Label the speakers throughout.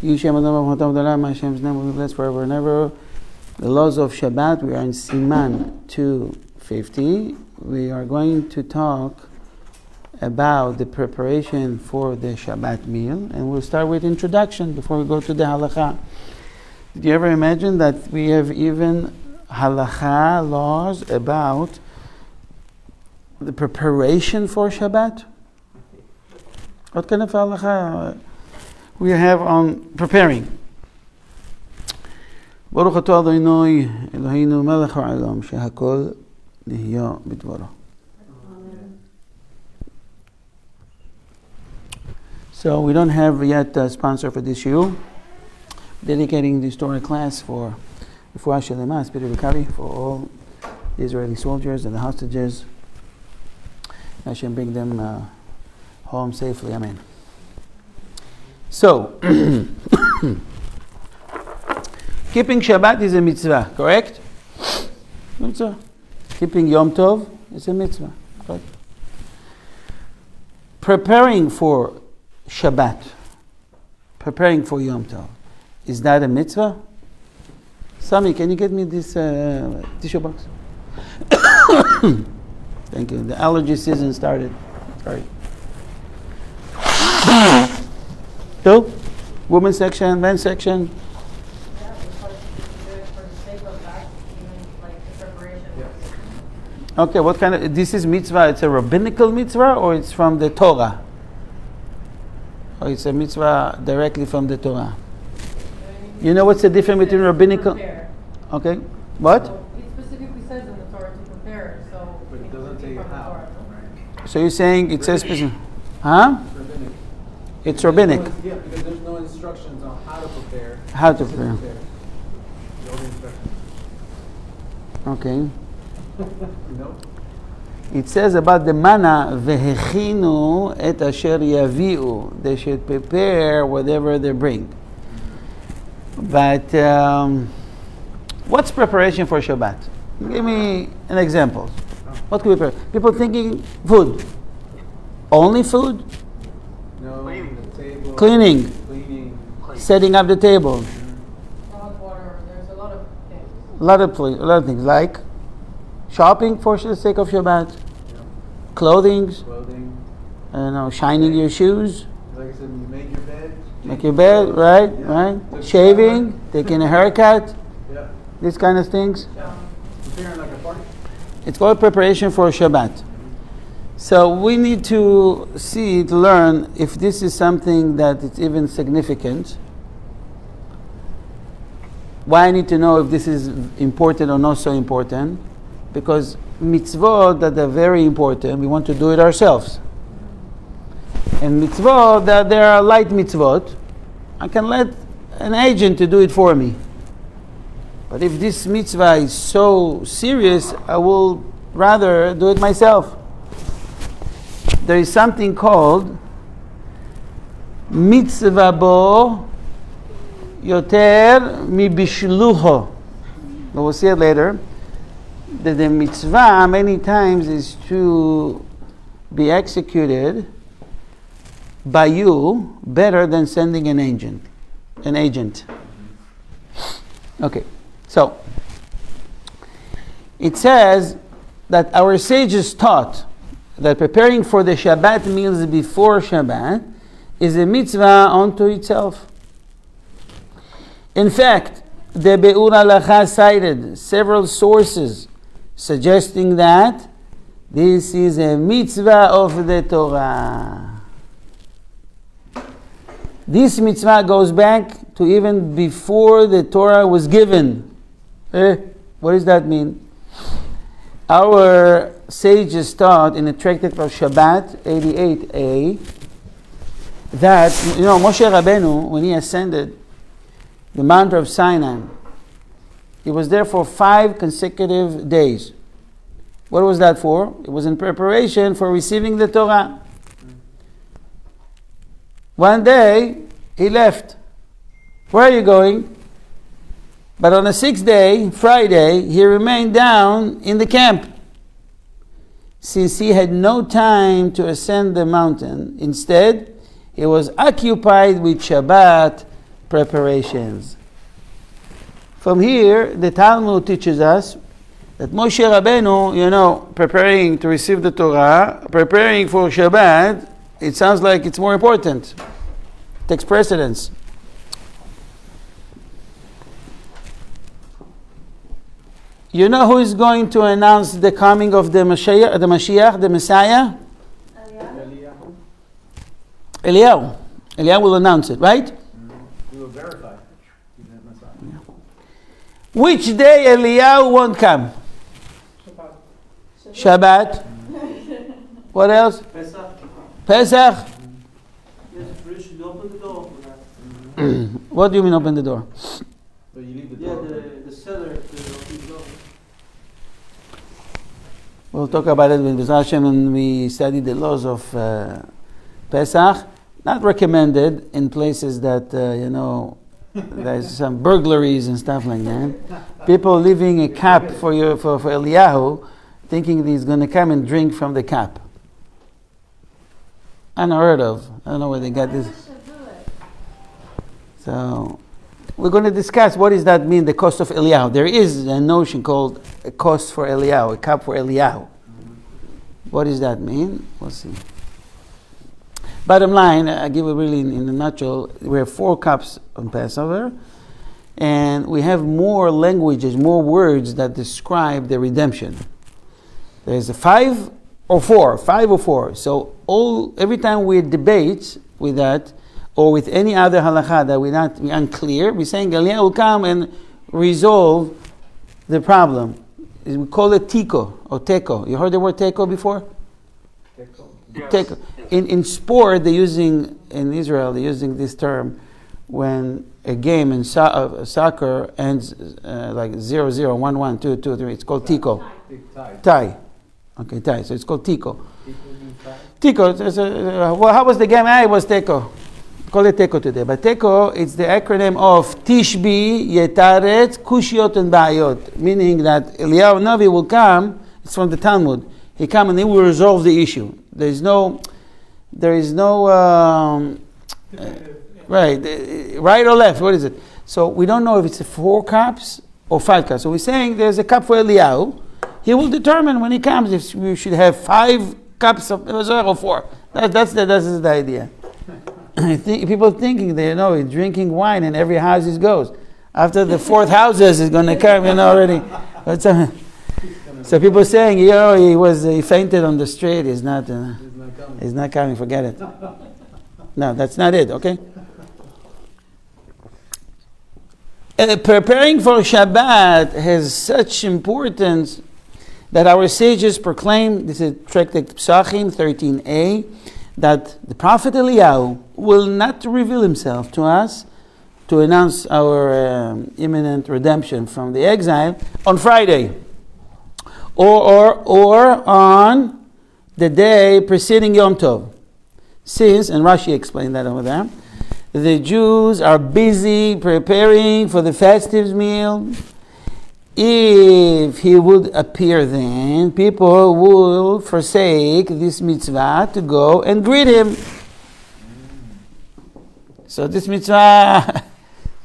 Speaker 1: Hashem's name will be blessed forever and ever. The laws of Shabbat, we are in Siman 250. We are going to talk about the preparation for the Shabbat meal, and we'll start with introduction before we go to the Halacha. Did you ever imagine that we have even Halacha laws about the preparation for Shabbat? What kind of Halacha we have on preparing? Baruch atah Adonai Eloheinu melech ha'olam shehakol nihya b'dvaro. So we don't have yet a sponsor for this year. Dedicating this Torah class for Refuah Shelema, Spirit recovery for all the Israeli soldiers and the hostages. Hashem bring them home safely. Amen. So, keeping Shabbat is a mitzvah, correct? Mitzvah. Keeping Yom Tov is a mitzvah, correct? Preparing for Shabbat, preparing for Yom Tov, is that a mitzvah? Sami, can you get me this tissue box? Thank you. The allergy season started. Sorry. So, women's section, men's section. Okay, what kind of, this is mitzvah, it's a rabbinical mitzvah or it's from the Torah? Or it's a mitzvah directly from the Torah? You know what's the difference between rabbinical? Okay, what?
Speaker 2: So it specifically says in the Torah to prepare, so
Speaker 3: but it doesn't tell you how.
Speaker 1: So you're saying it says specific? Huh?
Speaker 3: Rabbinic.
Speaker 1: It's rabbinic.
Speaker 3: Yeah, because there's no instructions on how to prepare.
Speaker 1: How to prepare.
Speaker 3: No instructions.
Speaker 1: Okay.
Speaker 3: You know?
Speaker 1: It says about the manna, vehechinu et asher yaviu. They should prepare whatever they bring. But what's preparation for Shabbat? Give me an example. What could we prepare? People thinking food. Only food?
Speaker 3: No, the table.
Speaker 1: Cleaning. Setting up the table.
Speaker 2: hot water, there's a lot of things.
Speaker 1: A lot of things like shopping for the sake of Shabbat, clothing, shining your shoes,
Speaker 3: Like I said, you make your bed.
Speaker 1: make your bed, right? Shaving, taking a haircut,
Speaker 3: Yeah.
Speaker 1: these kind of things.
Speaker 3: Preparing like a party.
Speaker 1: It's called preparation for Shabbat. So we need to learn if this is something that it's even significant. Why I need to know if this is important or not so important? Because mitzvot that are very important, we want to do it ourselves. And mitzvot that there are light mitzvot, I can let an agent to do it for me. But if this mitzvah is so serious, I will rather do it myself. There is something called mitzvah bo yoter mi bishluho. We'll see it later. That the mitzvah many times is to be executed by you better than sending an agent. Okay, so it says that our sages taught that preparing for the Shabbat meals before Shabbat is a mitzvah unto itself. In fact, the Be'ur Halacha cited several sources suggesting that this is a mitzvah of the Torah. This mitzvah goes back to even before the Torah was given. What does that mean? Our sages taught in the tractate of Shabbat 88a that, Moshe Rabbeinu, when he ascended the Mount of Sinai, he was there for 5 consecutive days. What was that for? It was in preparation for receiving the Torah. One day, he left. Where are you going? But on the 6th day, Friday, he remained down in the camp. Since he had no time to ascend the mountain, instead, he was occupied with Shabbat, preparations. From here, the Talmud teaches us that Moshe Rabbeinu, preparing to receive the Torah, preparing for Shabbat, it sounds like it's more important. It takes precedence. You know who is going to announce the coming of the Mashiach, the Messiah? Eliyahu. Eliyahu will announce it, right?
Speaker 3: We will verify.
Speaker 1: Yeah. Which day Eliyahu won't come? Shabbat. What else? Pesach.
Speaker 4: Open the door.
Speaker 1: What do you mean open the door?
Speaker 3: So you leave the door.
Speaker 4: The seller to open the door.
Speaker 1: We'll talk about it with Hashem when we study the laws of Pesach. Not recommended in places that, there's some burglaries and stuff like that. People leaving a cap for Eliyahu, thinking that he's going to come and drink from the cap. Unheard of. I don't know where they got this. So, we're going to discuss what does that mean, the cost of Eliyahu. There is a notion called a cost for Eliyahu, a cup for Eliyahu. What does that mean? We'll see. Bottom line, I give it really in a nutshell, we have 4 cups on Passover, and we have more languages, more words that describe the redemption. There's a 5 or 4. So every time we debate with that, or with any other halacha that we're unclear, we're saying Eliyahu will come and resolve the problem. We call it tiko or teko. You heard the word teko before? Teko. In sport, in Israel, they're using this term when a game in soccer ends like 0-0, 1-1, 2-2, it's called tiko. Tie. Okay, tie. So it's called tiko. Tiko. Well, how was the game? It was teko. Call it teko today. But teko, it's the acronym of Tishbi, Yetaret, Kushiot, and Ba'ayot. Meaning that Eliyahu Navi will come, it's from the Talmud. He come and he will resolve the issue. There is no right or left. What is it? So we don't know if it's 4 cups or 5 cups. So we're saying there's a cup for Eliyahu. He will determine when he comes if we should have 5 cups of or 4. That's the idea. I think people thinking he's drinking wine in every house he goes. After the 4th houses is going to come, already. So people saying, he fainted on the street. He's not coming. Forget it. No, that's not it. Okay. Preparing for Shabbat has such importance that our sages proclaim. This is Tractate Psachim 13a. That the Prophet Eliyahu will not reveal himself to us to announce our imminent redemption from the exile on Friday or on the day preceding Yom Tov. Since, and Rashi explained that over there, the Jews are busy preparing for the festive meal. If he would appear then, people will forsake this mitzvah to go and greet him. So this mitzvah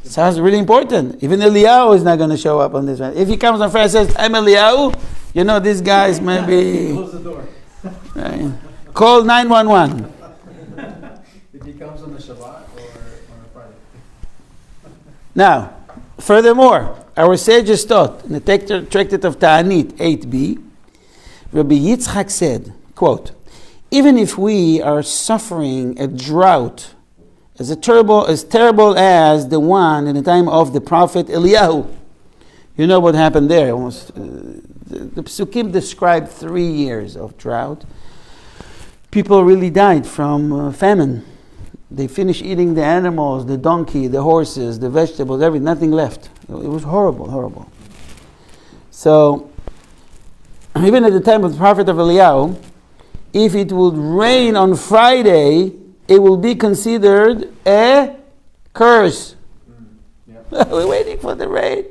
Speaker 1: sounds really important. Even Eliyahu is not going to show up on this one. If he comes on Friday and says, I'm Eliyahu, these guys might be...
Speaker 3: Close the door.
Speaker 1: Right. Call 911.
Speaker 3: If he comes on the Shabbat or on a Friday.
Speaker 1: Now, furthermore, our sages taught in the Tractate of Ta'anit 8b, Rabbi Yitzchak said, quote, even if we are suffering a drought as terrible as the one in the time of the prophet Eliyahu, you know what happened there. The Psukim described 3 years of drought. People really died from famine. They finished eating the animals, the donkey, the horses, the vegetables, everything, nothing left. It was horrible. So, even at the time of the prophet of Eliyahu, if it would rain on Friday, it will be considered a curse. We're waiting for the rain.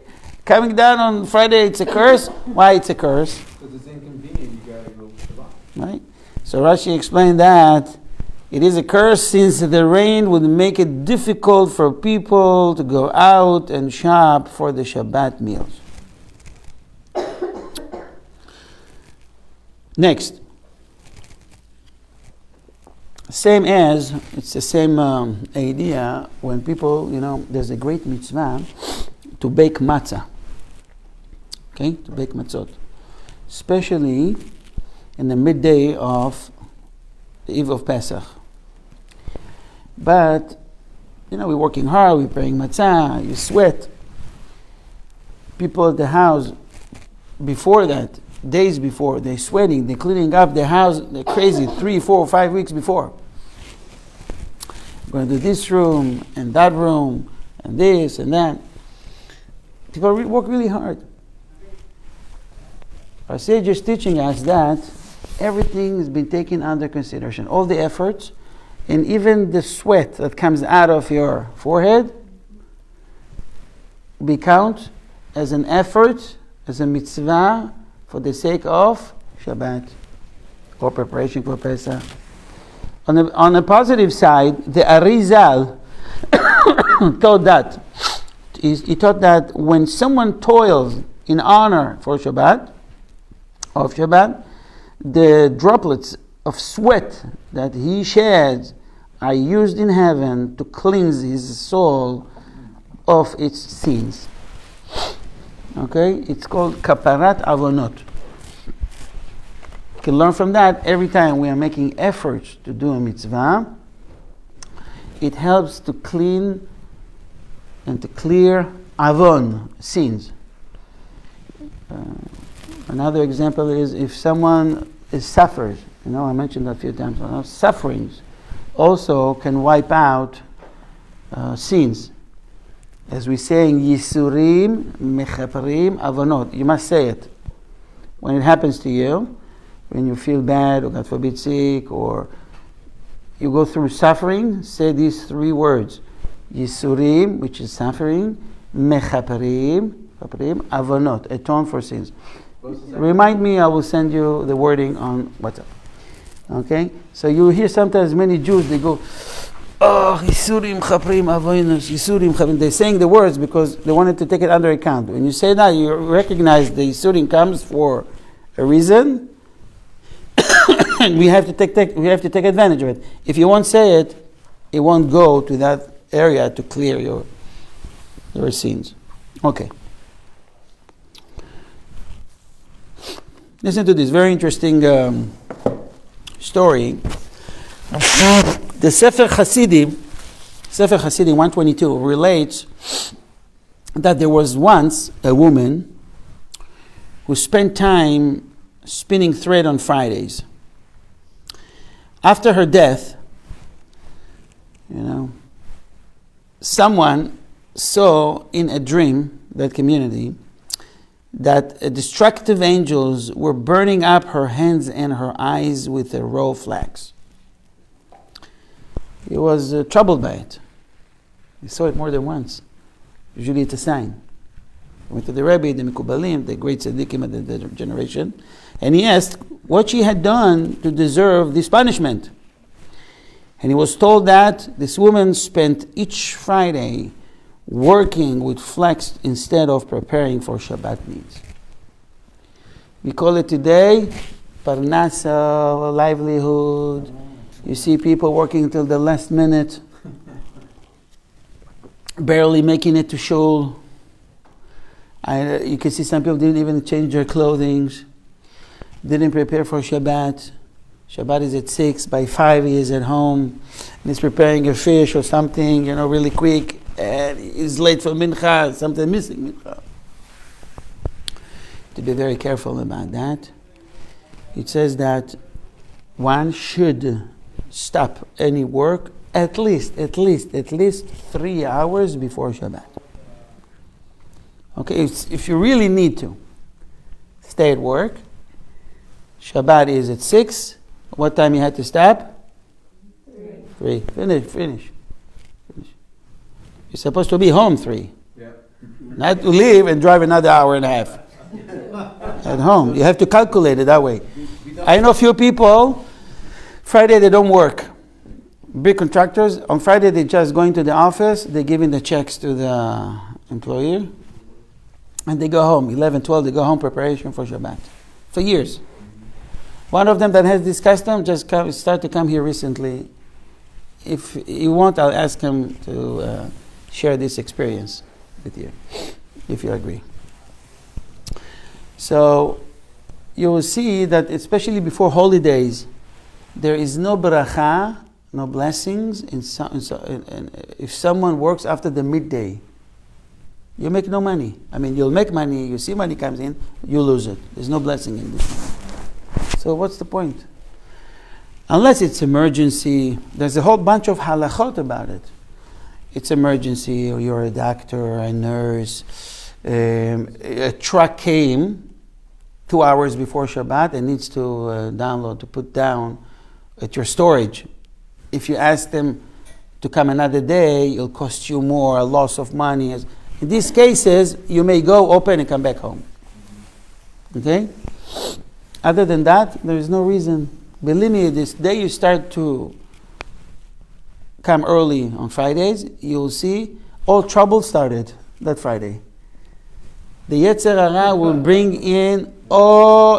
Speaker 1: Coming down on Friday, it's a curse. Why it's a curse?
Speaker 3: Because it's inconvenient, you gotta go to Shabbat.
Speaker 1: Right? So Rashi explained that It is a curse since the rain would make it difficult for people to go out and shop for the Shabbat meals. Next. It's the same idea when people, there's a great mitzvah to bake matzah. Okay, to bake matzot. Especially in the midday of the eve of Pesach. But, we're working hard, we're preparing matzah, you sweat. People at the house, before that, days before, they're sweating, they're cleaning up their house, they're crazy, 3, 4, 5 weeks before. We're going to do this room, and that room, and this, and that. People work really hard. Our sage is teaching us that everything has been taken under consideration. All the efforts, and even the sweat that comes out of your forehead, we count as an effort, as a mitzvah, for the sake of Shabbat, or preparation for Pesach. On the positive side, the Arizal taught that. He taught that when someone toils in honor for Shabbat, the droplets of sweat that he sheds are used in heaven to cleanse his soul of its sins. Okay? It's called kaparat avonot. You can learn from that every time we are making efforts to do a mitzvah. It helps to clean and to clear avon, sins. Another example is if someone suffers, I mentioned that a few times, sufferings also can wipe out sins. As we say in Yisurim, Mechaparim, Avonot. You must say it. When it happens to you, when you feel bad, or God forbid sick, or you go through suffering, say these 3 words. Yisurim, which is suffering, Mechaparim, Avonot, atone for sins. Remind me, I will send you the wording on WhatsApp. Okay? So you hear sometimes many Jews, they go, Yisurim Chaprim Avonos, Yisurim Chaprim. They're saying the words because they wanted to take it under account. When you say that, you recognize the Yisurim comes for a reason, and we have to take advantage of it. If you won't say it, it won't go to that area to clear your sins. Okay. Listen to this very interesting story. The Sefer Hasidim 122 relates that there was once a woman who spent time spinning thread on Fridays. After her death, someone saw in a dream, that community, that destructive angels were burning up her hands and her eyes with a raw flax. He was troubled by it. He saw it more than once. Usually it's a sign. He went to the Rabbi, the Mikubalim, the great tzaddikim of the generation, and he asked what she had done to deserve this punishment. And he was told that this woman spent each Friday working with flax instead of preparing for Shabbat needs. We call it today parnasa, livelihood. You see people working until the last minute, barely making it to shul. You can see some people didn't even change their clothing, didn't prepare for Shabbat. Shabbat is at 6, by 5 he is at home, and he's preparing a fish or something, really quick, and he's late for mincha, something missing mincha. To be very careful about that. It says that one should stop any work at least 3 hours before Shabbat. Okay, if you really need to stay at work, Shabbat is at 6. What time you had to stop? 3. Finish. You're supposed to be home 3.
Speaker 3: Yeah.
Speaker 1: Not to leave and drive another hour and a half. At home. You have to calculate it that way. I know a few people, Friday they don't work. big contractors, on Friday they just go into the office, they give in the checks to the employer, and they go home. 11, 12, they go home preparation for Shabbat. For years. One of them that has this custom just start to come here recently. If you want, I'll ask him to share this experience with you, if you agree. So you will see that especially before holidays, there is no bracha, no blessings if someone works after the midday. You make no money. I mean, you'll make money, you see money comes in, you lose it. There's no blessing in this. So what's the point? Unless it's emergency, there's a whole bunch of halachot about it. It's emergency, or you're a doctor, a nurse, a truck came 2 hours before Shabbat and needs to put down at your storage. If you ask them to come another day, it'll cost you more, a loss of money. In these cases, you may go open and come back home. Okay? Other than that, there is no reason. Believe me, this day you start to come early on Fridays, you'll see all trouble started that Friday. The Yetzer Hara will bring in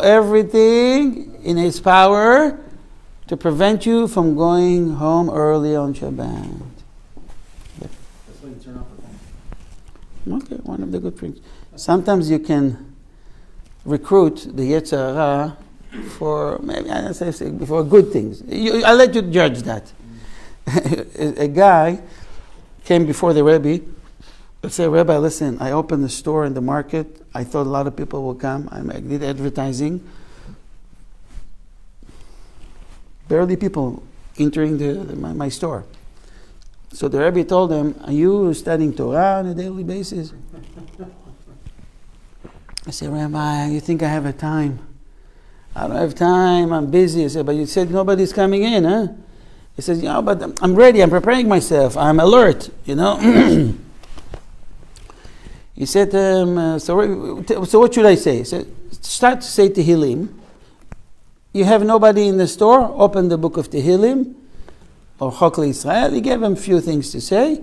Speaker 1: everything in his power to prevent you from going home early on Shabbat.
Speaker 3: That's why you turn off the phone.
Speaker 1: Okay, one of the good things. Sometimes you can recruit the Yetzer Hara for for good things. I'll let you judge that. A guy came before the Rabbi and said, Rabbi, listen, I opened a store in the market. I thought a lot of people will come. I did advertising. Barely people entering my store. So the Rabbi told him, are you studying Torah on a daily basis? I said, Rabbi, you think I have a time? I don't have time, I'm busy. I said, but you said nobody's coming in, huh? He says, yeah, but I'm ready, I'm preparing myself, I'm alert, you know. He said, so what should I say? He said, start to say Tehillim. You have nobody in the store, open the book of Tehillim, or Chok Israel. He gave him a few things to say.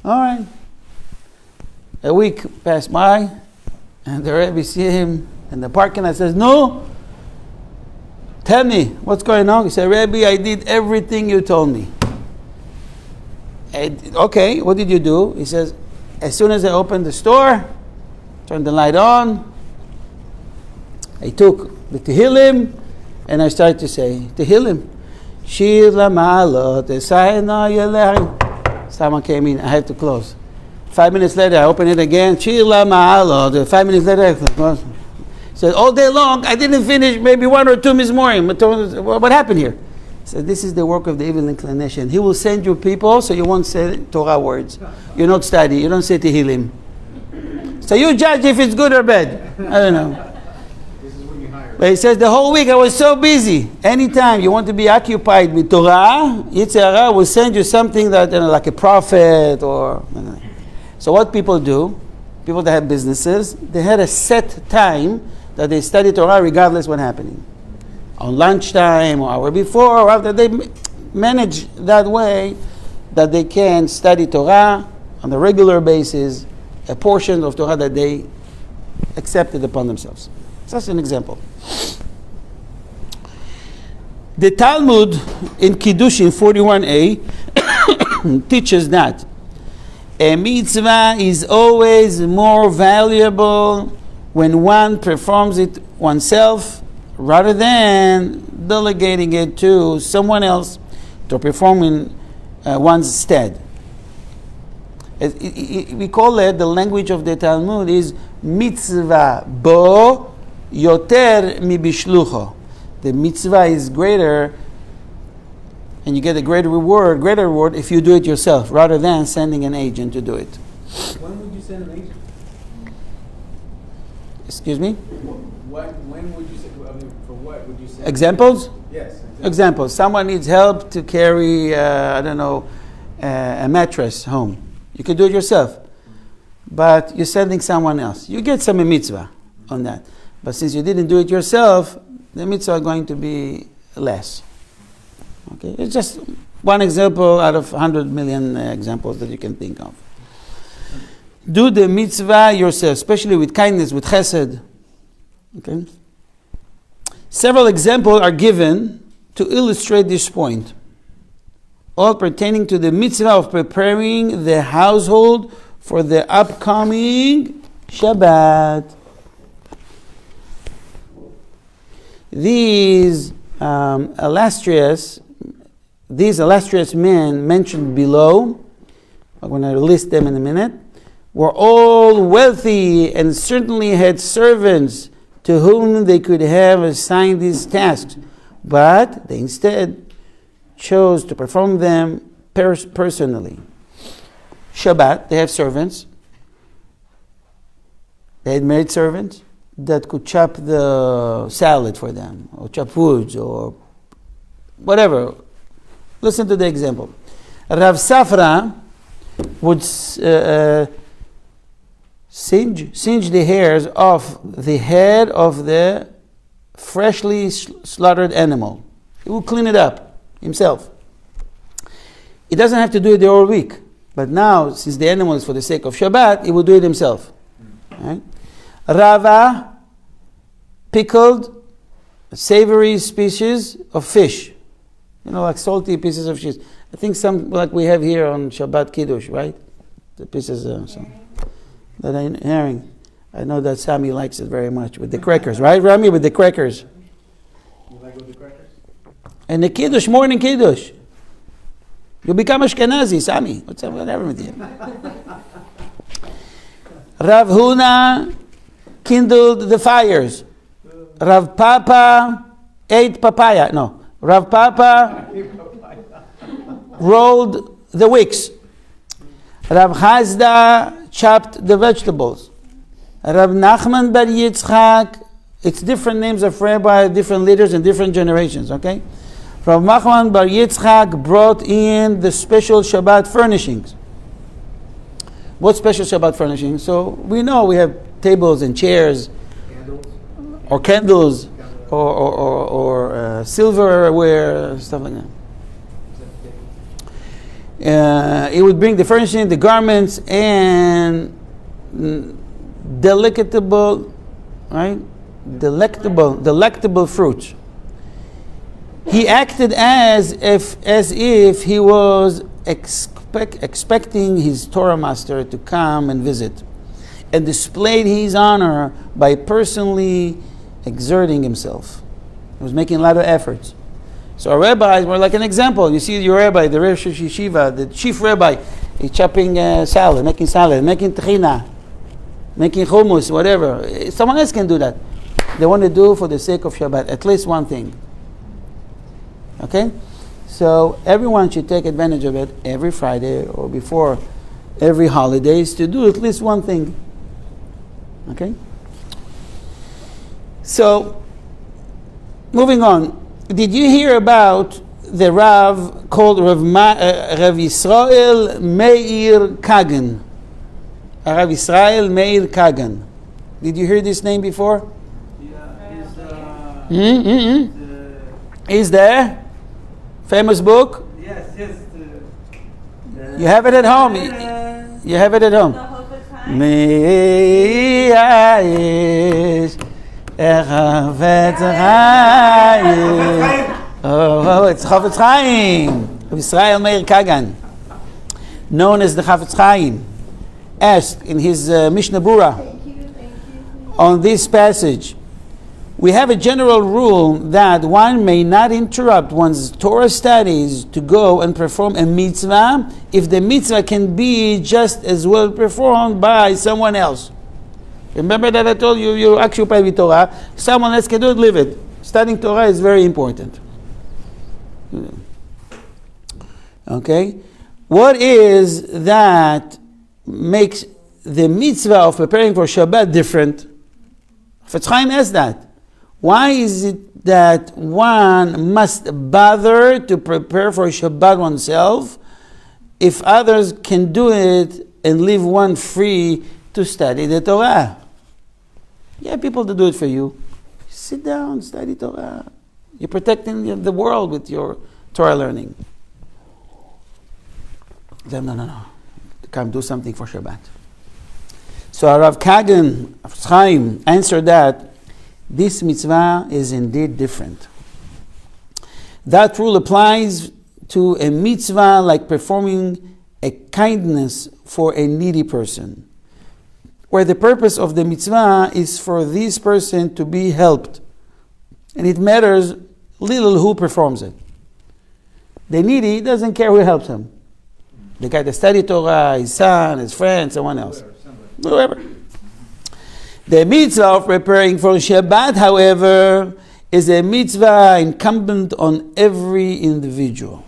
Speaker 1: All right. A week passed by, and the Rabbi see him in the parking lot, says, no, tell me, what's going on? He said, Rabbi, I did everything you told me. Okay, what did you do? He says, as soon as I opened the store, turned the light on, I took the Tehillim, and I started to say, Tehillim, Shir Lamalot, Esayna Yelehim. Someone came in, I had to close. 5 minutes later, I opened it again, Shir Lamalot. 5 minutes later, I closed. Said, all day long, I didn't finish maybe 1 or 2 Mizmorim. What happened here? So this is the work of the evil inclination. He will send you people so you won't say Torah words. You don't study, you don't say Tehillim. So you judge if it's good or bad. I don't know. But he says, the whole week I was so busy. Anytime you want to be occupied with Torah, Yetzer Hara will send you something that, like a prophet or... So what people do, people that have businesses, they had a set time that they study Torah regardless what's happening. On lunchtime or hour before or after, they manage that way that they can study Torah on a regular basis, a portion of Torah that they accepted upon themselves. That's an example. The Talmud in Kiddushin 41a teaches that a mitzvah is always more valuable when one performs it oneself rather than delegating it to someone else to perform in one's stead. We call it, the language of the Talmud is mitzvah bo yoter mi bishlucho. The mitzvah is greater, and you get a greater reward if you do it yourself, rather than sending an agent to do it.
Speaker 3: When would you send an agent?
Speaker 1: Excuse me?
Speaker 3: When would you send, for what would you send?
Speaker 1: Examples?
Speaker 3: Yes.
Speaker 1: Examples. Someone needs help to carry, a mattress home. You can do it yourself. But you're sending someone else. You get some mitzvah on that. But since you didn't do it yourself, the mitzvah is going to be less. Okay, it's just one example out of 100 million examples that you can think of. Do the mitzvah yourself, especially with kindness, with chesed. Okay. Several examples are given to illustrate this point, all pertaining to the mitzvah of preparing the household for the upcoming Shabbat. These illustrious men mentioned below, I'm going to list them in a minute, were all wealthy and certainly had servants to whom they could have assigned these tasks, but they instead chose to perform them personally. Shabbat, they have servants. They had maid servants that could chop the salad for them, or chop woods, or whatever. Listen to the example. Rav Safra would singe the hairs off the head of the freshly slaughtered animal. He will clean it up himself. He doesn't have to do it the whole week. But now, since the animal is for the sake of Shabbat, he will do it himself. Right? Rava pickled savory species of fish. Like salty pieces of fish. I think some like we have here on Shabbat Kiddush, right? The pieces that I'm hearing. I know that Sammy likes it very much with the crackers, right, Rami? With the crackers.
Speaker 3: You like with the crackers?
Speaker 1: And the Kiddush, morning Kiddush. You become Ashkenazi, Sammy. What's up, whatever with you? Rav Huna kindled the fires. Rav Papa ate papaya. No, Rav Papa rolled the wicks. Rav Chazda chopped the vegetables. Rav Nachman bar Yitzchak, it's different names of rabbi, different leaders and different generations, okay? Rav Nachman bar Yitzchak brought in the special Shabbat furnishings. What special Shabbat furnishings? So we know we have tables and chairs, or candles, or silverware, stuff like that. It would bring the furnishing, the garments, and delectable fruits. He acted as if he was expecting his Torah master to come and visit, and displayed his honor by personally exerting himself. He was making a lot of efforts. So our rabbis were like an example. You see your rabbi, the Rosh Yeshiva, the chief rabbi, he's chopping salad, making tahina, making hummus, whatever. Someone else can do that. They want to do for the sake of Shabbat, at least one thing. Okay? So everyone should take advantage of it every Friday or before every holidays to do at least one thing. Okay? So, moving on. Did you hear about the Rav called Rav Yisrael Meir Kagan? Rav Yisrael Meir Kagan. Did you hear this name before?
Speaker 4: Yeah,
Speaker 1: Is there? Famous book?
Speaker 4: yes.
Speaker 1: You have it at home. You have it at home. Mi Aish Echavets Chaim. Oh, it's Chafetz Chaim. Rav Yisrael Meir Kagan, known as the Chafetz Chaim, asked in his Mishnah Bura on this passage. We have a general rule that one may not interrupt one's Torah studies to go and perform a mitzvah if the mitzvah can be just as well performed by someone else. Remember that I told you, you're occupied with Torah. Someone else can do it, leave it. Studying Torah is very important. Okay? What is that makes the mitzvah of preparing for Shabbat different? Chafetz Chaim asks that. Why is it that one must bother to prepare for Shabbat oneself if others can do it and leave one free to study the Torah? Yeah, people to do it for you. Sit down, study Torah. You're protecting the world with your Torah learning. No. Come do something for Shabbat. So Rav Kagan of Chaim answered that this mitzvah is indeed different. That rule applies to a mitzvah like performing a kindness for a needy person, where the purpose of the mitzvah is for this person to be helped, and it matters little who performs it. The needy doesn't care who helps him. The guy that studied Torah, his son, his friend, someone else. Whoever. The mitzvah of preparing for Shabbat, however, is a mitzvah incumbent on every individual.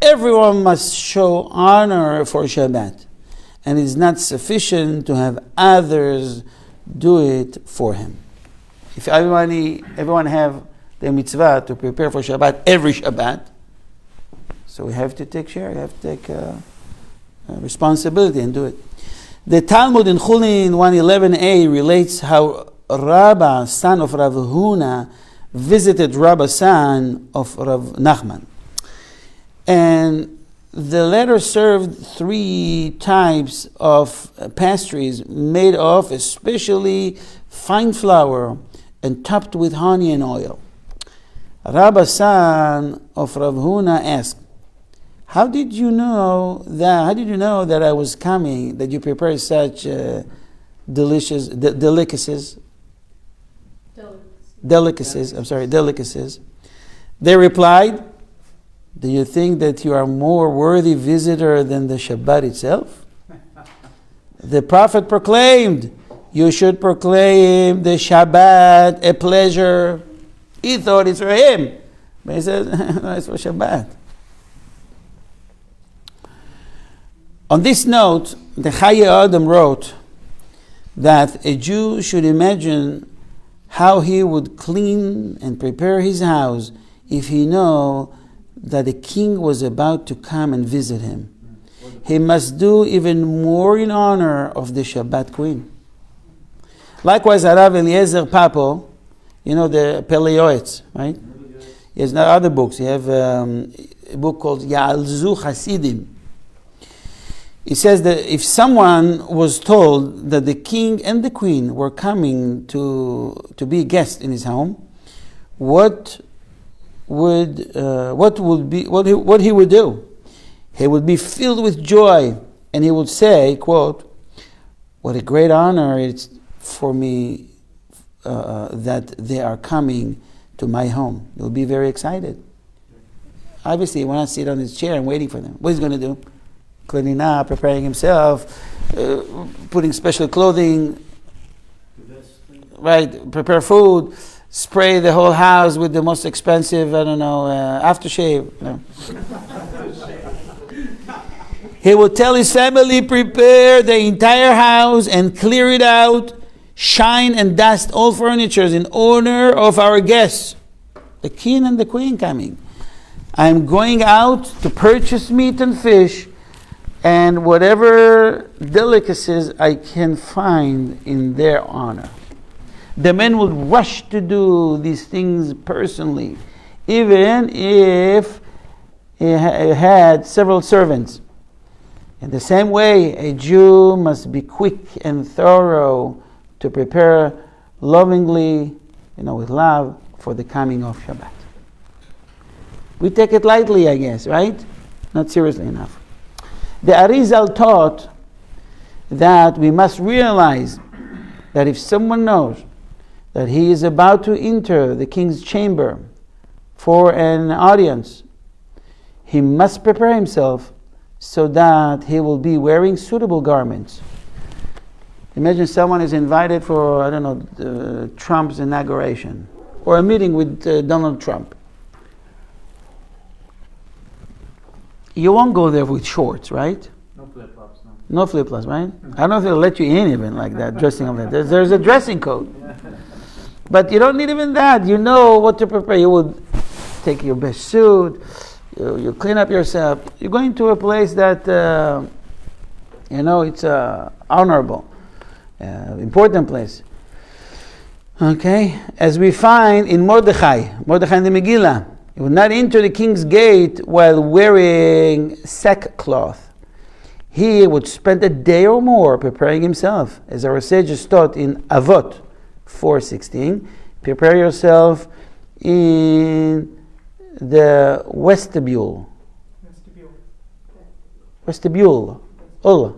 Speaker 1: Everyone must show honor for Shabbat, and it is not sufficient to have others do it for him. If everyone have the mitzvah to prepare for Shabbat every Shabbat, so we have to take share, we have to take responsibility and do it. The Talmud in Chulin 111a relates how Rabbi, son of Rav Huna, visited Rabbi, son of Rav Nachman. And the latter served 3 types of pastries made of especially fine flour and topped with honey and oil. Rabbi, son of Rav Huna, asked, How did you know that I was coming, that you prepared such delicious delicacies? Delicacies. They replied, Do you think that you are more worthy visitor than the Shabbat itself? The Prophet proclaimed, You should proclaim the Shabbat a pleasure. He thought it's for him, but he said, No, it's for Shabbat. On this note, the Chaye Adam wrote that a Jew should imagine how he would clean and prepare his house if he know that the king was about to come and visit him. He must do even more in honor of the Shabbat queen. Likewise, Harav Eliezer Papo, the Peleoetz, right? He has other books. He has a book called Ya'alzu Hasidim. He says that if someone was told that the king and the queen were coming to be guests in his home, what he would do? He would be filled with joy, and he would say, quote, "What a great honor it's for me that they are coming to my home." He would be very excited. Obviously, he will not sit on his chair and waiting for them. What is he going to do? Cleaning up, preparing himself, putting special clothing, right? Prepare food, spray the whole house with the most expensive, aftershave. He will tell his family, prepare the entire house and clear it out, shine and dust all furniture in honor of our guests, the king and the queen coming. I'm going out to purchase meat and fish and whatever delicacies I can find in their honor. The men would rush to do these things personally, even if he had several servants. In the same way, a Jew must be quick and thorough to prepare lovingly, with love, for the coming of Shabbat. We take it lightly, I guess, right? Not seriously enough. The Arizal taught that we must realize that if someone knows that he is about to enter the king's chamber for an audience, he must prepare himself so that he will be wearing suitable garments. Imagine someone is invited for, Trump's inauguration or a meeting with Donald Trump. You won't go there with shorts, right?
Speaker 4: No flip-flops, no.
Speaker 1: No flip-flops, right? I don't know if they'll let you in even like that, dressing up like that. There's a dressing code. But you don't need even that. You know what to prepare. You would take your best suit. You clean up yourself. You're going to a place that, it's honorable, important place. Okay? As we find in Mordechai in the Megillah, He would not enter the king's gate while wearing sackcloth. He would spend a day or more preparing himself, as our sages taught in Avot 4:16. Prepare yourself in the vestibule.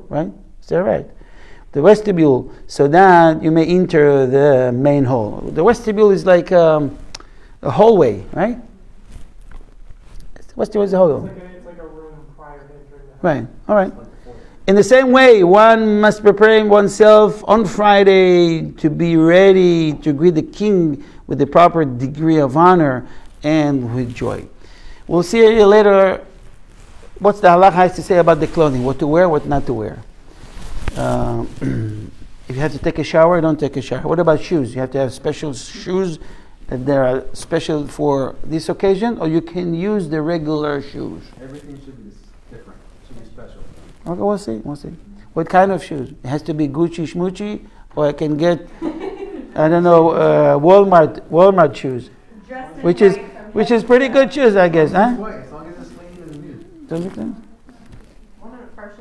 Speaker 1: Right? Is that right? The vestibule, so that you may enter the main hall. The vestibule is like a hallway, right? Vestibule is a hallway.
Speaker 5: It's like a room prior to entering the house.
Speaker 1: Right. All right. In the same way, one must prepare oneself on Friday to be ready to greet the king with the proper degree of honor and with joy. We'll see later what's the halacha has to say about the clothing, what to wear, what not to wear. If you have to take a shower, don't take a shower. What about shoes? You have to have special shoes that they are special for this occasion, or you can use the regular shoes.
Speaker 3: Everything should be different. Should be special.
Speaker 1: Okay, we'll see. What kind of shoes? It has to be Gucci schmucci, or I can get, I don't know, Walmart shoes, which is pretty good shoes, I guess, huh?
Speaker 3: White, as long as it's clean and neat.
Speaker 1: Does it clean?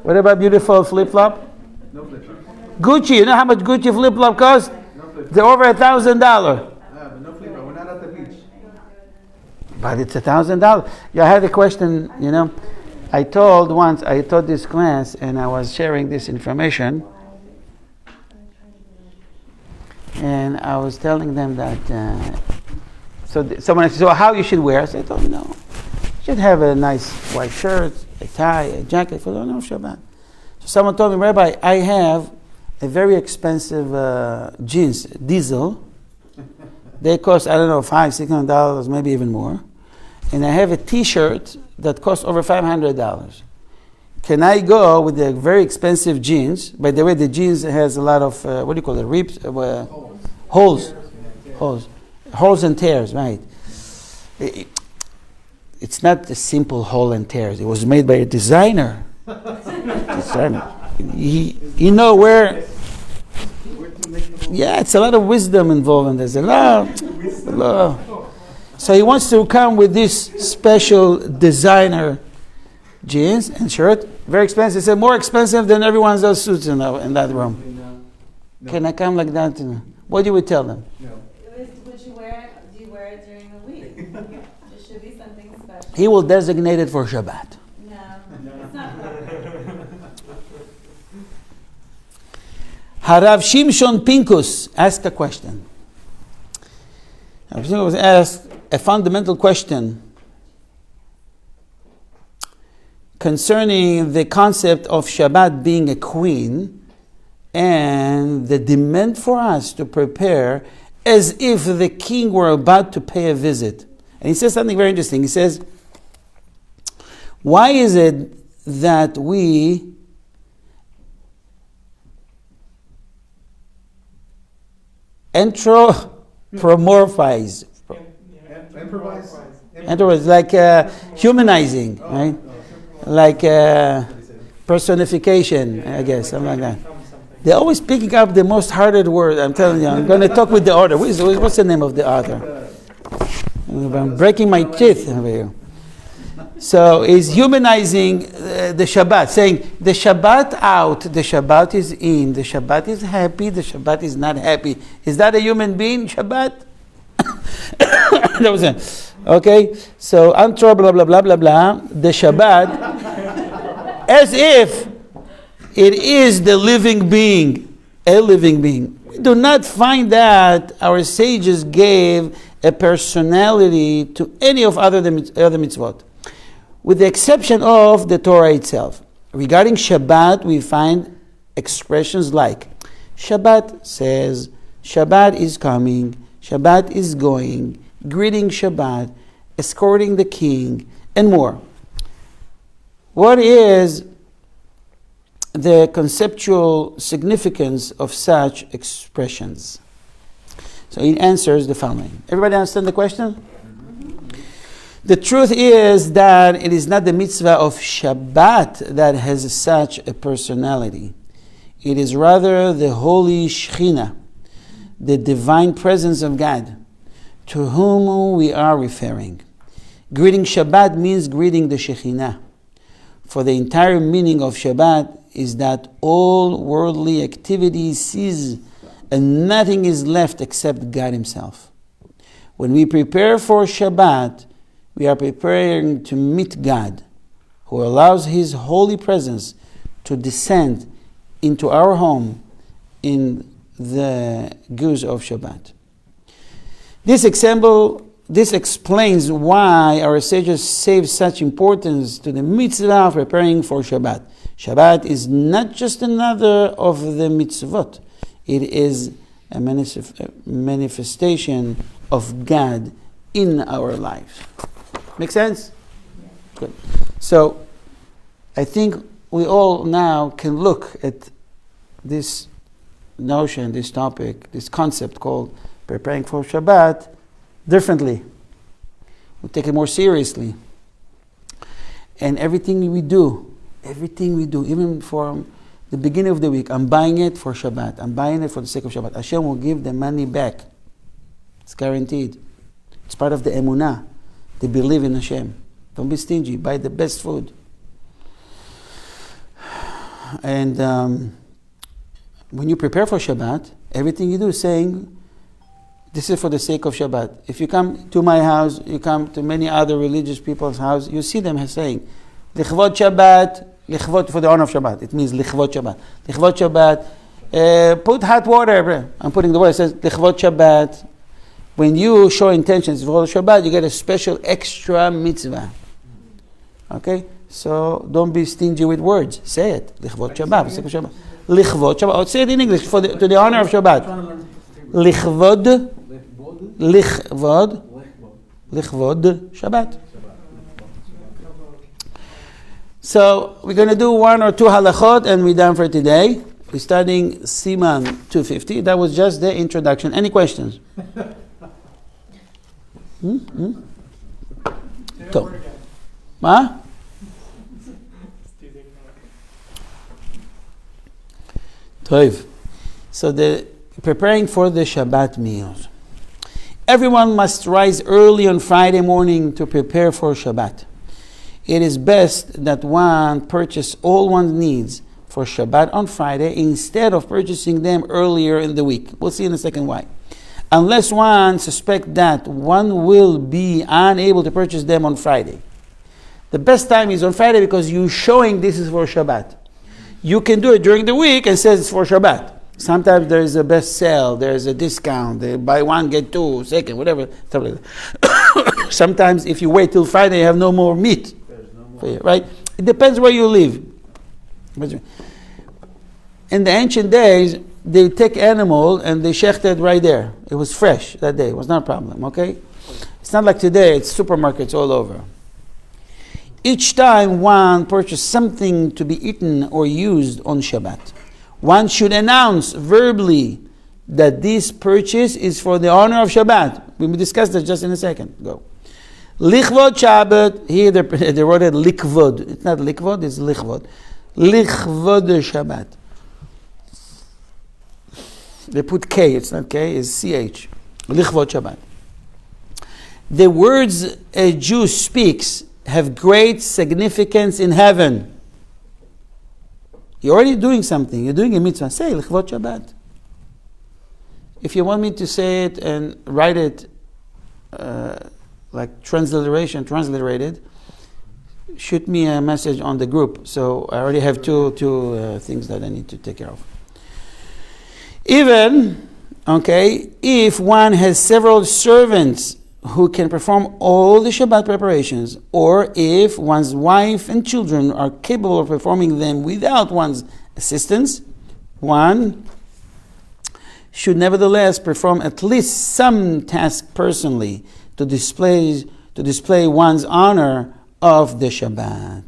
Speaker 1: What about beautiful flip-flop?
Speaker 3: No flip-flop.
Speaker 1: Gucci, you know how much Gucci flip-flop costs?
Speaker 3: No flip-flop.
Speaker 1: They're over $1,000.
Speaker 3: But no flip-flop. We're not at the beach.
Speaker 1: But it's $1,000. Yeah, I had a question, I taught this class and I was sharing this information. And I was telling them that, someone asked, so how you should wear? I said, no. You should have a nice white shirt, a tie, a jacket for no Shabbat. So someone told me, Rabbi, I have a very expensive jeans, diesel. They cost, I don't know, $500-$600, maybe even more. And I have a T-shirt that costs over $500. Can I go with the very expensive jeans? By the way, the jeans has a lot of, what do you call it, rips? Holes and tears, right. It's not a simple hole and tears. It was made by a designer. You know where... Yeah, it's a lot of wisdom involved in this. A lot. So he wants to come with this special designer jeans and shirt. Very expensive. It's more expensive than everyone's else suits in that room.
Speaker 3: No.
Speaker 1: Can I come like that? What do we tell them?
Speaker 3: No.
Speaker 6: Would you wear it? Do you wear it during the week? There should be something special.
Speaker 1: He will designate it for Shabbat.
Speaker 6: No, it's not proper.
Speaker 1: Harav Shimon Pinkus asked a question. Rav Shimon was asked a fundamental question concerning the concept of Shabbat being a queen and the demand for us to prepare as if the king were about to pay a visit. And he says something very interesting. He says, why is it that we anthropomorphize? Improvise, like humanizing, right? Like personification, I guess, something like that. They're always picking up the most hardest word. I'm telling you, I'm going to talk with the author. What's the name of the author? I'm breaking my teeth over here. So he's humanizing the Shabbat, saying the Shabbat out, the Shabbat is in, the Shabbat is happy, the Shabbat is not happy. Is that a human being, Shabbat? That was it. Okay, so antro blah blah blah blah blah. The Shabbat, as if it is the living being, a living being. We do not find that our sages gave a personality to any of other mitzvot, with the exception of the Torah itself. Regarding Shabbat, we find expressions like Shabbat says, Shabbat is coming, Shabbat is going, greeting Shabbat, escorting the king, and more. What is the conceptual significance of such expressions? So he answers the following. Everybody understand the question? The truth is that it is not the mitzvah of Shabbat that has such a personality. It is rather the holy Shekhinah, the divine presence of God, to whom we are referring. Greeting Shabbat means greeting the Shekhinah. For the entire meaning of Shabbat is that all worldly activity cease and nothing is left except God Himself. When we prepare for Shabbat, we are preparing to meet God, who allows His holy presence to descend into our home in the guise of Shabbat. This explains why our sages save such importance to the mitzvah of preparing for Shabbat. Shabbat is not just another of the mitzvot. It is a manifestation of God in our lives. Make sense? Good. So, I think we all now can look at this notion, this topic, this concept called preparing for Shabbat differently. We take it more seriously. And everything we do, even from the beginning of the week, I'm buying it for Shabbat. I'm buying it for the sake of Shabbat. Hashem will give the money back. It's guaranteed. It's part of the emunah. They believe in Hashem. Don't be stingy. Buy the best food. And when you prepare for Shabbat, everything you do is saying, this is for the sake of Shabbat. If you come to my house, you come to many other religious people's house, you see them saying, Lichvot Shabbat, Lichvot for the honor of Shabbat. It means Lichvot Shabbat. Lichvot Shabbat, put hot water. I'm putting the word, it says Lichvot Shabbat. When you show intentions for Shabbat, you get a special extra mitzvah. Okay? So don't be stingy with words. Say it. Lichvot Shabbat. Lichvot Shabbat. Oh, say it in English to the honor of Shabbat. Lichvod Shabbat. So we're going to do 1 or 2 halachot and we're done for today. We're studying Siman 250. That was just the introduction. Any questions? So, huh? Toiv. So the preparing for the Shabbat meals. Everyone must rise early on Friday morning to prepare for Shabbat. It is best that one purchase all one needs for Shabbat on Friday instead of purchasing them earlier in the week. We'll see in a second why. Unless one suspects that one will be unable to purchase them on Friday. The best time is on Friday because you're showing this is for Shabbat. You can do it during the week and says it's for Shabbat. Sometimes there is a best sale, there is a discount, they buy one, get two, second, whatever. Sometimes if you wait till Friday, you have no more meat. For you, right? It depends where you live. In the ancient days, they take animal and they shechted right there. It was fresh that day. It was not a problem, okay? It's not like today, it's supermarkets all over. Each time one purchases something to be eaten or used on Shabbat, one should announce verbally that this purchase is for the honor of Shabbat. We will discuss that just in a second. Go. Lichvod Shabbat. Here they wrote it likvod. It's not likvod, it's lichvod. Lichvod Shabbat. They put K, it's not K, it's CH. Lichvod Shabbat. The words a Jew speaks have great significance in heaven. You're already doing something. You're doing a mitzvah. Say Lichvot Shabbat. If you want me to say it and write it like transliterated, shoot me a message on the group. So I already have two things that I need to take care of. Even, okay, if one has several servants who can perform all the Shabbat preparations, or if one's wife and children are capable of performing them without one's assistance, one should nevertheless perform at least some task personally to display one's honor of the Shabbat.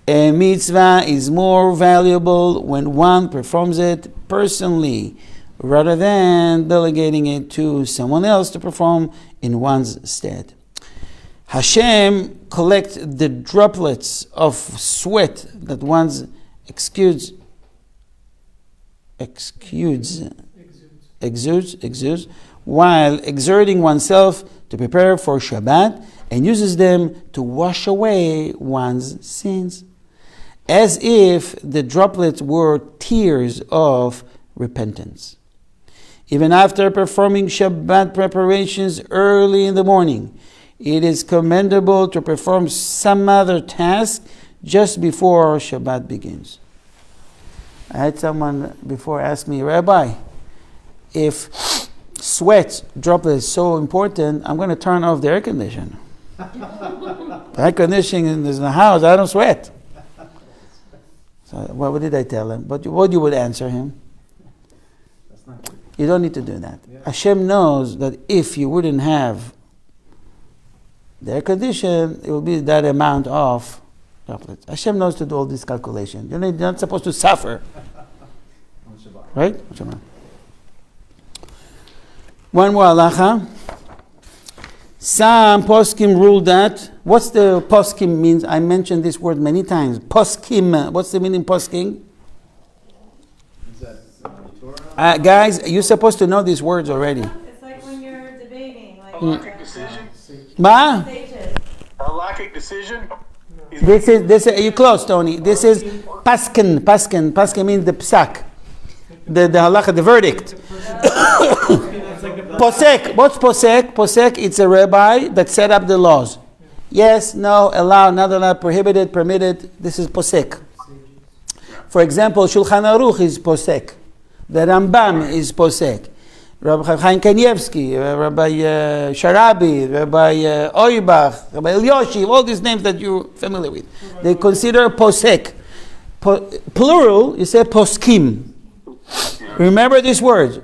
Speaker 1: A mitzvah is more valuable when one performs it personally, rather than delegating it to someone else to perform in one's stead. Hashem collects the droplets of sweat that one's exudes, while exerting oneself to prepare for Shabbat, and uses them to wash away one's sins, as if the droplets were tears of repentance. Even after performing Shabbat preparations early in the morning, it is commendable to perform some other task just before Shabbat begins. I had someone before ask me, Rabbi, if sweat droplet is so important, I'm going to turn off the air conditioner. The air conditioning is in the house, I don't sweat. So what did I tell him? What you would answer him?
Speaker 3: That's not good.
Speaker 1: You don't need to do that.
Speaker 3: Yeah.
Speaker 1: Hashem knows that if you wouldn't have the air condition, it would be that amount of droplets. Hashem knows to do all this calculation. You're not supposed to suffer.
Speaker 3: On Shabbat.
Speaker 1: Right? One more halacha. Some poskim rule that. What's the poskim means? I mentioned this word many times. Poskim. What's the meaning poskim?
Speaker 3: Is that Torah?
Speaker 1: Guys, you're supposed to know these words already.
Speaker 6: It's like when you're debating, like
Speaker 7: Halachic decision?
Speaker 1: Ma?
Speaker 6: stages.
Speaker 7: Halachic decision?
Speaker 1: This is you close, Tony. This is paskin. Paskin means the psak. The halacha, the verdict. Posek. What's posek? Posek, it's a rabbi that set up the laws. Yes, no, allow, not allow, prohibited, permitted. This is posek. For example, Shulchan Aruch is posek. The Rambam is posek. Rabbi Chaim Kanievsky, Rabbi Sharabi, Rabbi Oibach, Rabbi Elyoshi, all these names that you're familiar with. They consider posek. Plural, you say poskim. Remember this word.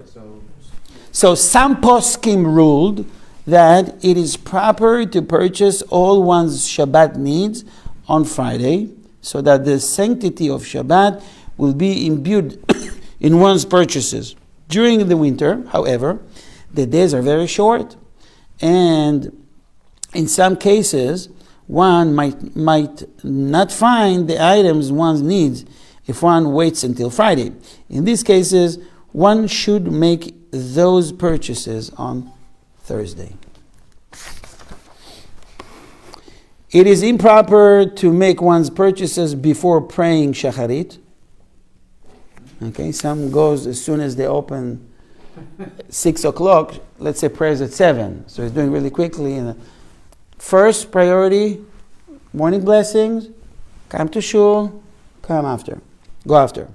Speaker 1: So some poskim ruled that it is proper to purchase all one's Shabbat needs on Friday, so that the sanctity of Shabbat will be imbued in one's purchases. During the winter, however, the days are very short, and in some cases, one might not find the items one needs if one waits until Friday. In these cases, one should make those purchases on Thursday. It is improper to make one's purchases before praying Shacharit. Okay, some goes as soon as they open 6 o'clock, let's say prayers at 7. So he's doing really quickly. And first priority, morning blessings, come to shul, go after.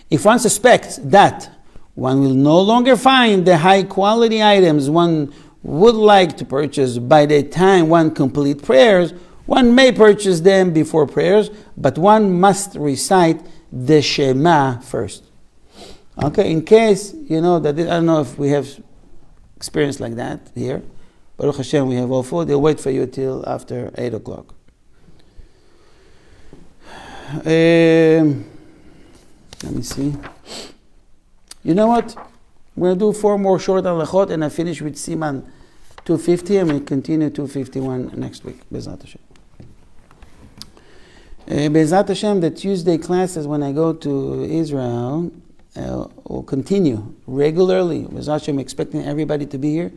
Speaker 1: If one suspects that one will no longer find the high quality items one would like to purchase by the time one complete prayers, one may purchase them before prayers, but one must recite the Shema first. Okay, in case, you know, that I don't know if we have experience like that here. Baruch Hashem, we have all food. They'll wait for you till after 8 o'clock. Let me see. You know what? We're going to do 4 more short halachot, and I finish with Siman 250, and we continue 251 next week. Bezat Hashem. Bezat Hashem, the Tuesday classes when I go to Israel will continue regularly. Bezat Hashem, expecting everybody to be here.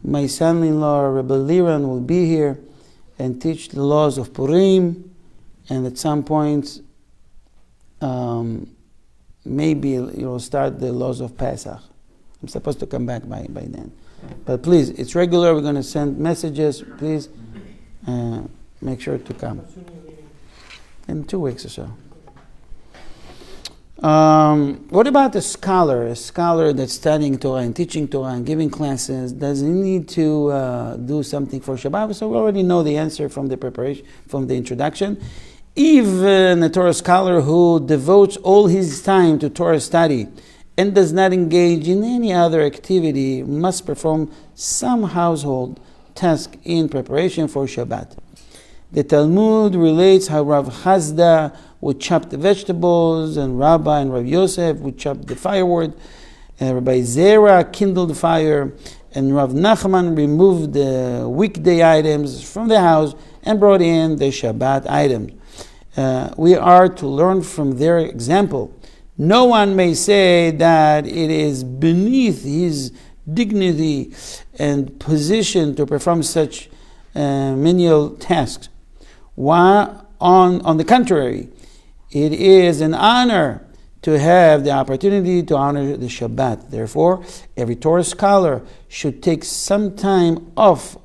Speaker 1: My son-in-law, Rabbi Liran, will be here and teach the laws of Purim, and at some point, maybe you'll start the laws of Pesach. I'm supposed to come back by then. But please, it's regular. We're going to send messages. Please make sure to come. In 2 weeks or so. What about a scholar that's studying Torah and teaching Torah and giving classes? Does he need to do something for Shabbat? So we already know the answer from the preparation, from the introduction. Even a Torah scholar who devotes all his time to Torah study and does not engage in any other activity must perform some household task in preparation for Shabbat. The Talmud relates how Rav Chazda would chop the vegetables, and Rabbi and Rav Yosef would chop the firewood, and Rabbi Zera kindled the fire, and Rav Nachman removed the weekday items from the house and brought in the Shabbat items. We are to learn from their example. No one may say that it is beneath his dignity and position to perform such menial tasks. While on the contrary, it is an honor to have the opportunity to honor the Shabbat. Therefore, every Torah scholar should take some time off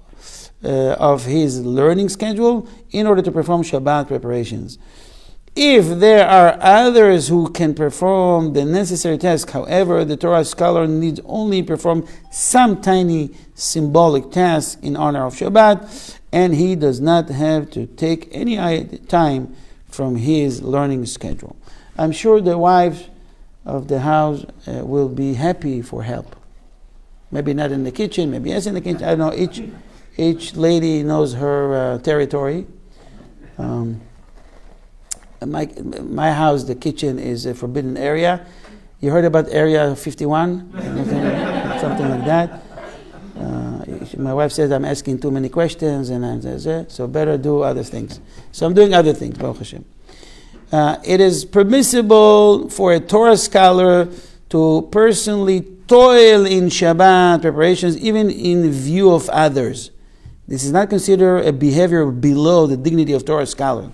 Speaker 1: of his learning schedule in order to perform Shabbat preparations. If there are others who can perform the necessary task, however, the Torah scholar needs only perform some tiny symbolic task in honor of Shabbat, and he does not have to take any time from his learning schedule. I'm sure the wives of the house will be happy for help. Maybe not in the kitchen, maybe yes in the kitchen. I don't know. Each lady knows her territory. My house, the kitchen is a forbidden area. You heard about Area 51? Something like that. My wife says I'm asking too many questions, and I say, so better do other things. So I'm doing other things, Baruch Hashem. It is permissible for a Torah scholar to personally toil in Shabbat preparations, even in view of others. This is not considered a behavior below the dignity of Torah scholar.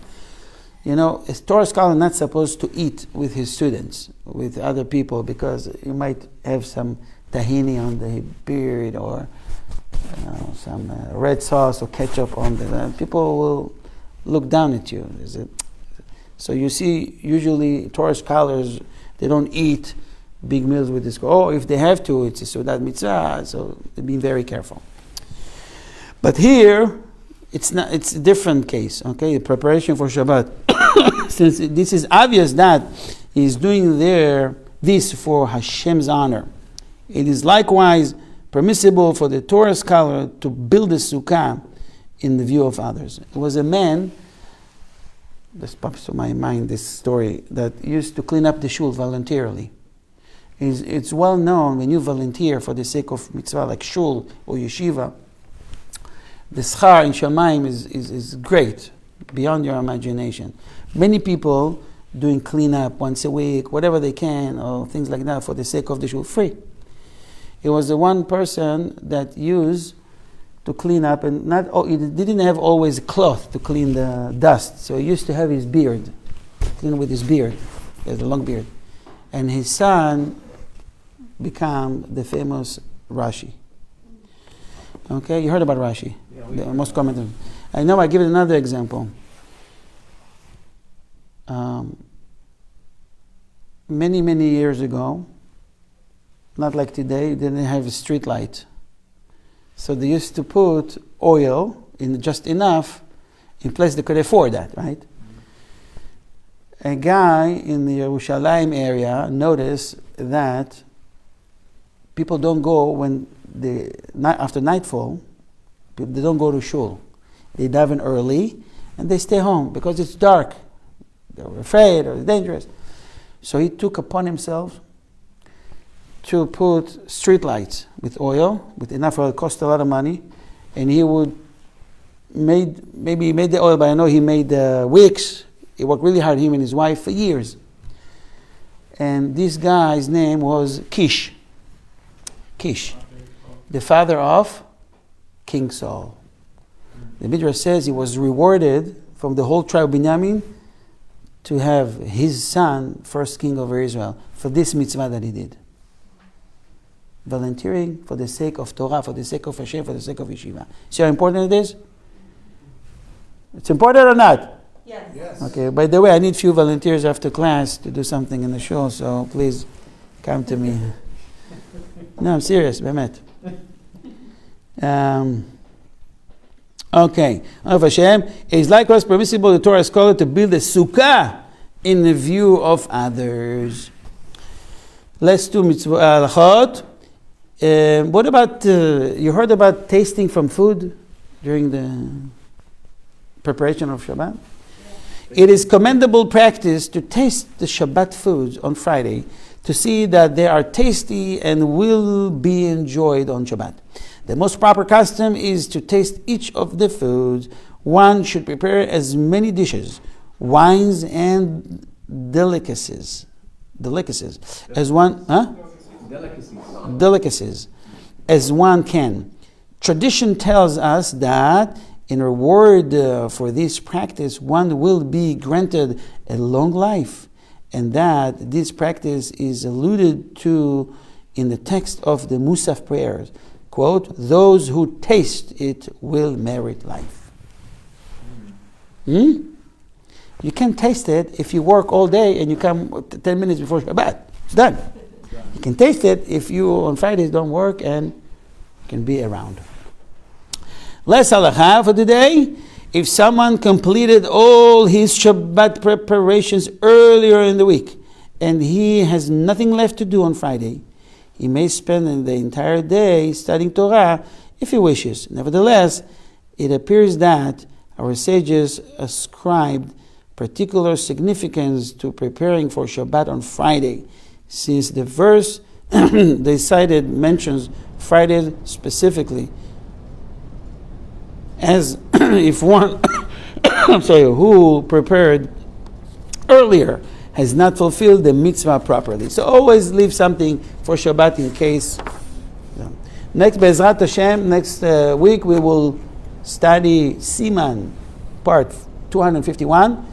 Speaker 1: You know, a Torah scholar is not supposed to eat with his students, with other people, because you might have some tahini on the beard, or some red sauce or ketchup on the... people will look down at you. So you see, usually Torah scholars, they don't eat big meals with this. Oh, if they have to, it's a Sudat mitzvah, so they're being very careful. But here, it's a different case, okay? The preparation for Shabbat. Since this is obvious that he's doing this for Hashem's honor. It is likewise permissible for the Torah scholar to build a sukkah in the view of others. It was a man, this pops to my mind, this story, that used to clean up the shul voluntarily. It's well known when you volunteer for the sake of mitzvah like shul or yeshiva, the schar in Shamayim is great, beyond your imagination. Many people doing cleanup once a week, whatever they can, or things like that for the sake of the shul, free. It was the one person that used to clean up, and he didn't have always cloth to clean the dust, so he used to have his beard, clean with his beard. He has a long beard. And his son became the famous Rashi. Okay, you heard about Rashi, the most common. I know. I give it another example. Many years ago, not like today, they didn't have a street light, so they used to put oil in just enough in place they could afford that, right? A guy in the Yerushalayim area noticed that people don't go after nightfall. They don't go to shul. They daven early and they stay home because it's dark. They were afraid or it's dangerous. So he took upon himself to put street lights with oil, with enough oil. It cost a lot of money, and he would maybe he made the oil, but I know he made the wicks. He worked really hard, him and his wife, for years. And this guy's name was Kish, the father of King Saul. The Midrash says he was rewarded from the whole tribe of Binyamin to have his son first king over Israel for this mitzvah that he did. Volunteering for the sake of Torah, for the sake of Hashem, for the sake of yeshiva. See how important it is? It's important or not?
Speaker 6: Yes.
Speaker 1: Okay, by the way, I need few volunteers after class to do something in the show, so please come to me. No, I'm serious, Bemet. Okay, of Hashem, it is likewise permissible the Torah scholar to build a sukkah in the view of others. Let's do mitzvah halachot. What about, you heard about tasting from food during the preparation of Shabbat? It is commendable practice to taste the Shabbat foods on Friday to see that they are tasty and will be enjoyed on Shabbat. The most proper custom is to taste each of the foods. One should prepare as many dishes, wines and delicacies as as one can. Tradition tells us that in reward for this practice, one will be granted a long life, and that this practice is alluded to in the text of the Musaf prayers. Quote, those who taste it will merit life. You can taste it if you work all day and you come 10 minutes before Shabbat. It's done. You can taste it if you on Fridays don't work and can be around. Last halacha for today. If someone completed all his Shabbat preparations earlier in the week and he has nothing left to do on Friday, he may spend the entire day studying Torah if he wishes. Nevertheless, it appears that our sages ascribed particular significance to preparing for Shabbat on Friday, since the verse they cited mentions Friday specifically, as if one who prepared earlier has not fulfilled the mitzvah properly. So always leave something for Shabbat in case. Next, Be'ezrat Hashem, next week we will study Siman, part 251.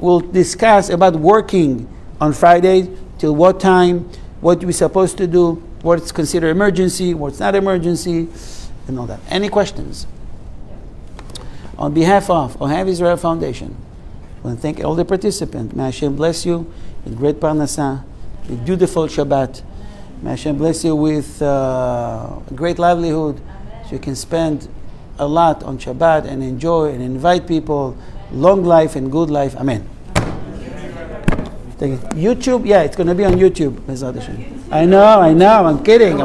Speaker 1: We'll discuss about working on Friday, till what time, what we're supposed to do, what's considered emergency, what's not emergency, and all that. Any questions? On behalf of Ohav Israel Foundation, I want to thank all the participants. May Hashem bless you with great parnasah, with beautiful Shabbat. May Hashem bless you with great livelihood, so you can spend a lot on Shabbat and enjoy and invite people. Long life and good life. Amen. Thank you. YouTube, yeah, it's going to be on YouTube. I know, I'm kidding.